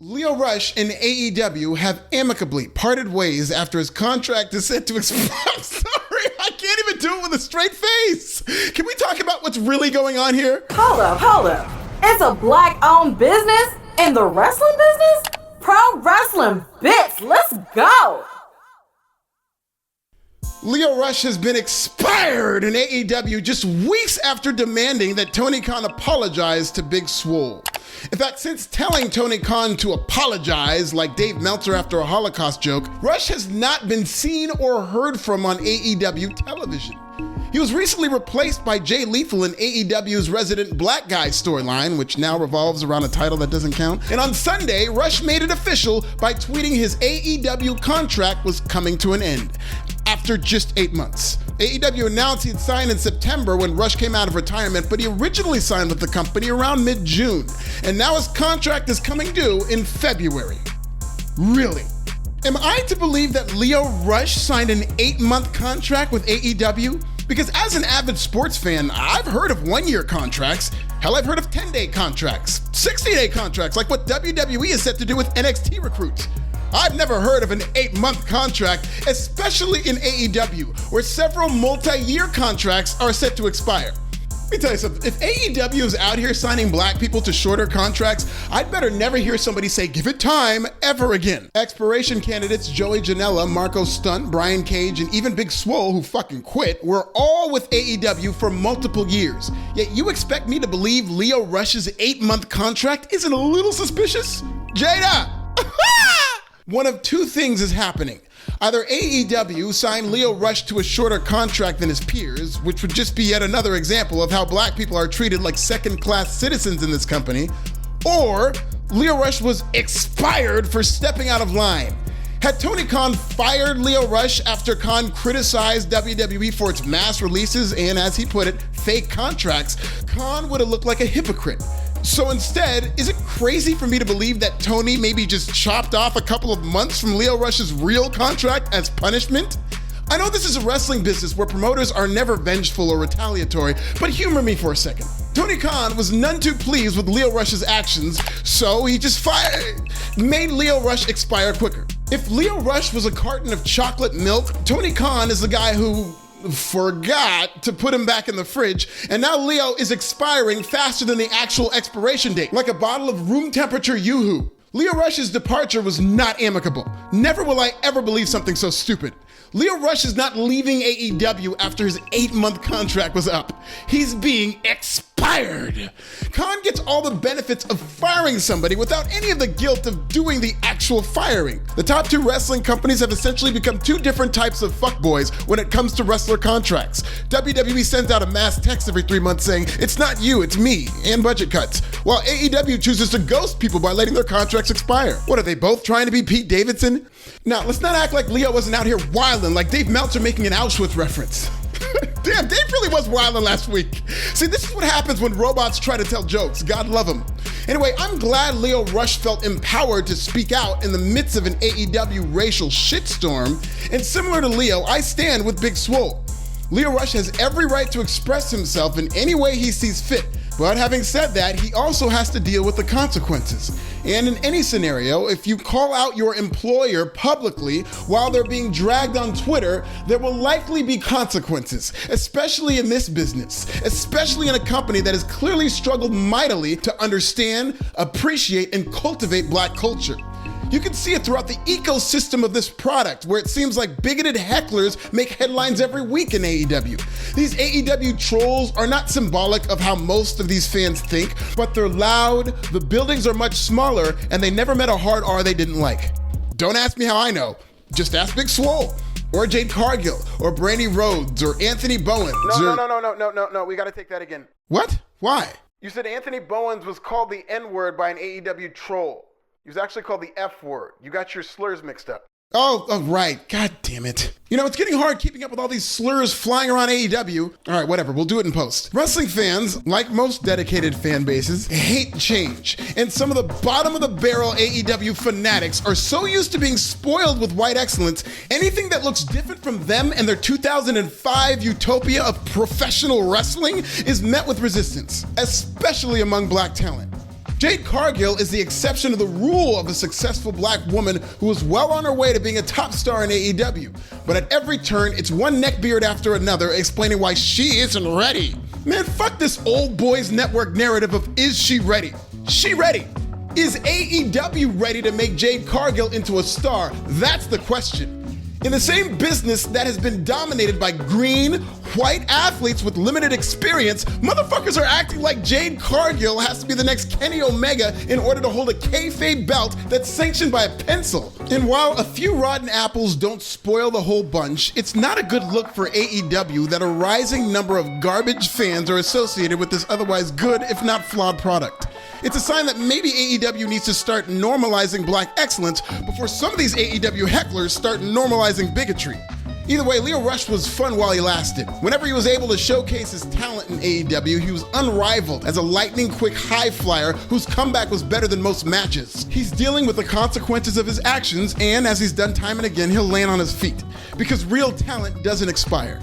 Lio Rush and AEW have amicably parted ways after his contract is set to expire. I'm sorry, I can't even do it with a straight face. Can we talk about what's really going on here? Hold up. It's a black-owned business in the wrestling business? Pro wrestling bits, let's go. Lio Rush has been expired in AEW just weeks after demanding that Tony Khan apologize to Big Swole. In fact, since telling Tony Khan to apologize like Dave Meltzer after a Holocaust joke, Rush has not been seen or heard from on AEW television. He was recently replaced by Jay Lethal in AEW's Resident Black Guy storyline, which now revolves around a title that doesn't count. And on Sunday, Rush made it official by tweeting his AEW contract was coming to an end after just 8 months. AEW announced he had signed in September when Rush came out of retirement, but he originally signed with the company around mid-June. And now his contract is coming due in February. Really? Am I to believe that Lio Rush signed an 8-month contract with AEW? Because as an avid sports fan, I've heard of 1-year contracts. Hell, I've heard of 10-day contracts, 60-day contracts, like what WWE is set to do with NXT recruits. I've never heard of an 8-month contract, especially in AEW, where several multi-year contracts are set to expire. Let me tell you something, if AEW is out here signing black people to shorter contracts, I'd better never hear somebody say, give it time, ever again. Expiration candidates Joey Janela, Marco Stunt, Brian Cage, and even Big Swole, who fucking quit, were all with AEW for multiple years. Yet you expect me to believe Lio Rush's 8-month contract isn't a little suspicious? Jada! One of two things is happening. Either AEW signed Lio Rush to a shorter contract than his peers, which would just be yet another example of how black people are treated like second-class citizens in this company, or Lio Rush was expired for stepping out of line. Had Tony Khan fired Lio Rush after Khan criticized WWE for its mass releases and, as he put it, fake contracts, Khan would have looked like a hypocrite. So instead, is it crazy for me to believe that Tony maybe just chopped off a couple of months from Lio Rush's real contract as punishment? I know this is a wrestling business where promoters are never vengeful or retaliatory, but humor me for a second. Tony Khan was none too pleased with Lio Rush's actions, so he just made Lio Rush expire quicker. If Lio Rush was a carton of chocolate milk, Tony Khan is the guy who forgot to put him back in the fridge, and now Lio is expiring faster than the actual expiration date, like a bottle of room temperature Yoo-hoo. Lio Rush's departure was not amicable. Never will I ever believe something so stupid. Lio Rush is not leaving AEW after his 8-month contract was up. He's being expired. Khan gets all the benefits of firing somebody without any of the guilt of doing the actual firing. The top 2 wrestling companies have essentially become 2 different types of fuckboys when it comes to wrestler contracts. WWE sends out a mass text every 3 months saying, it's not you, it's me, and budget cuts, while AEW chooses to ghost people by letting their contracts expire. What, are they both trying to be Pete Davidson? Now, let's not act like Lio wasn't out here wilding like Dave Meltzer making an Auschwitz reference. Damn, Dave really was wilding last week. See, this is what happens when robots try to tell jokes. God love them. Anyway, I'm glad Lio Rush felt empowered to speak out in the midst of an AEW racial shitstorm. And similar to Lio, I stand with Big Swole. Lio Rush has every right to express himself in any way he sees fit. But having said that, he also has to deal with the consequences. And in any scenario, if you call out your employer publicly while they're being dragged on Twitter, there will likely be consequences, especially in this business, especially in a company that has clearly struggled mightily to understand, appreciate, and cultivate black culture. You can see it throughout the ecosystem of this product, where it seems like bigoted hecklers make headlines every week in AEW. These AEW trolls are not symbolic of how most of these fans think, but they're loud, the buildings are much smaller, and they never met a hard R they didn't like. Don't ask me how I know. Just ask Big Swole, or Jade Cargill, or Brandy Rhodes, or Anthony Bowens. No, we gotta take that again. What? Why? You said Anthony Bowens was called the N-word by an AEW troll. He was actually called the F word. You got your slurs mixed up. Oh, right. God damn it. You know, it's getting hard keeping up with all these slurs flying around AEW. All right, whatever. We'll do it in post. Wrestling fans, like most dedicated fan bases, hate change. And some of the bottom of the barrel AEW fanatics are so used to being spoiled with white excellence, anything that looks different from them and their 2005 utopia of professional wrestling is met with resistance, especially among black talent. Jade Cargill is the exception to the rule of a successful black woman who is well on her way to being a top star in AEW. But at every turn, it's one neckbeard after another explaining why she isn't ready. Man, fuck this old boys network narrative of is she ready? She ready. Is AEW ready to make Jade Cargill into a star? That's the question. In the same business that has been dominated by green, white athletes with limited experience, motherfuckers are acting like Jade Cargill has to be the next Kenny Omega in order to hold a kayfabe belt that's sanctioned by a pencil. And while a few rotten apples don't spoil the whole bunch, it's not a good look for AEW that a rising number of garbage fans are associated with this otherwise good, if not flawed, product. It's a sign that maybe AEW needs to start normalizing black excellence before some of these AEW hecklers start normalizing bigotry. Either way, Lio Rush was fun while he lasted. Whenever he was able to showcase his talent in AEW, he was unrivaled as a lightning-quick high flyer whose comeback was better than most matches. He's dealing with the consequences of his actions, and as he's done time and again, he'll land on his feet. Because real talent doesn't expire.